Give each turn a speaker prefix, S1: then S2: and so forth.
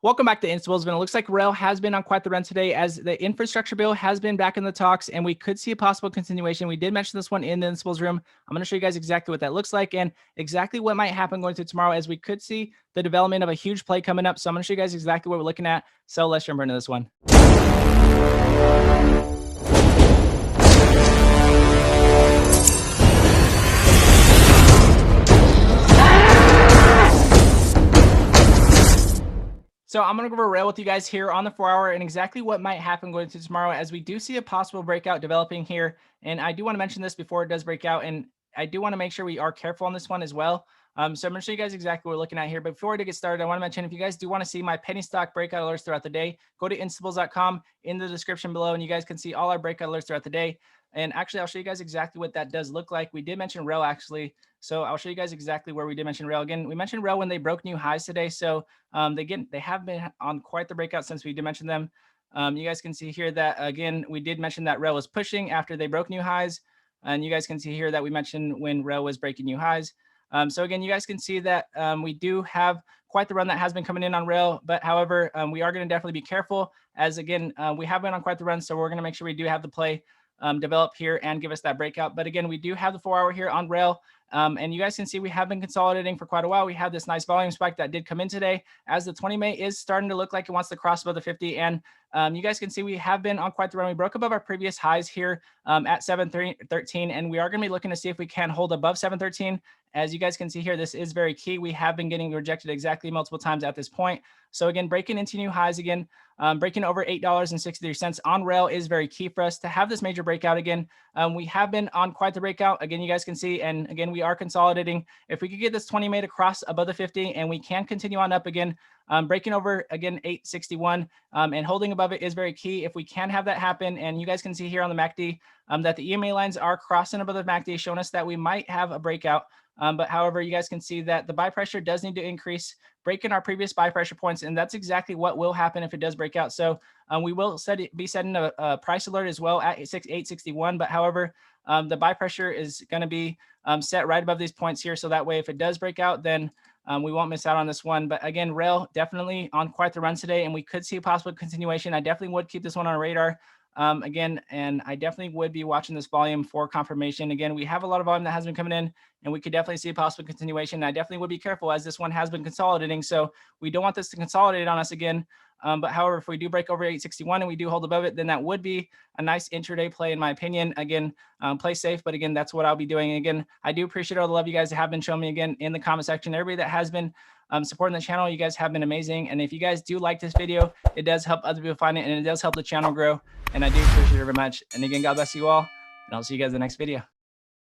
S1: Welcome back to Instabills. It looks like Rail has been on quite the run today as the infrastructure bill has been back in the talks and we could see a possible continuation. We did mention this one in the Instabills room. I'm going to show you guys exactly what that looks like and exactly what might happen going through tomorrow as we could see the development of a huge play coming up. So I'm going to show you guys exactly what we're looking at. So let's jump into this one. So I'm going to go over Rail with you guys here on the 4-hour and exactly what might happen going to tomorrow as we do see a possible breakout developing here. And I do want to mention this before it does break out. And I do want to make sure we are careful on this one as well. So I'm going to show you guys exactly what we're looking at here. But before I do get started, I want to mention if you guys do want to see my penny stock breakout alerts throughout the day, go to instabills.com in the description below and you guys can see all our breakout alerts throughout the day. And actually, I'll show you guys exactly what that does look like. We did mention Rail actually. So I'll show you guys exactly where we did mention Rail. Again, we mentioned Rail when they broke new highs today. So they have been on quite the breakout since we did mention them. You guys can see here that, again, we did mention that Rail was pushing after they broke new highs. And you guys can see here that we mentioned when Rail was breaking new highs. So again, you guys can see that we do have quite the run that has been coming in on Rail. But however, we are going to definitely be careful as, again, we have been on quite the run. So we're going to make sure we do have the play develop here and give us that breakout. But again, we do have the 4-hour here on Rail. And you guys can see we have been consolidating for quite a while. We had this nice volume spike that did come in today as the 20 MA is starting to look like it wants to cross above the 50. And you guys can see we have been on quite the run. We broke above our previous highs here at 713. And we are going to be looking to see if we can hold above 713. As you guys can see here, this is very key. We have been getting rejected exactly multiple times at this point. So again, breaking into new highs again, breaking over $8.63 on Rail is very key for us to have this major breakout again. We have been on quite the breakout. Again, you guys can see, and again, we are consolidating. If we could get this 20 made across above the 50 and we can continue on up again, breaking over again 861 and holding above it is very key. If we can have that happen, and you guys can see here on the MACD that the EMA lines are crossing above the MACD, showing us that we might have a breakout. But however, you guys can see that the buy pressure does need to increase, breaking our previous buy pressure points. And that's exactly what will happen if it does break out. So we will be setting a price alert as well at 861. But however, the buy pressure is going to be set right above these points here. So that way, if it does break out, then we won't miss out on this one. But again, Rail definitely on quite the run today, and we could see a possible continuation. I definitely would keep this one on our radar. Again, and I definitely would be watching this volume for confirmation. Again, we have a lot of volume that has been coming in, and we could definitely see a possible continuation. I definitely would be careful as this one has been consolidating. So we don't want this to consolidate on us again. But however, if we do break over 861 and we do hold above it, then that would be a nice intraday play, in my opinion. Again, play safe. But again, that's what I'll be doing. Again, I do appreciate all the love you guys have been showing me again in the comment section. Everybody that has been supporting the channel, you guys have been amazing. And if you guys do like this video, it does help other people find it, and it does help the channel grow. And I do appreciate it very much. And again, God bless you all. And I'll see you guys in the next video.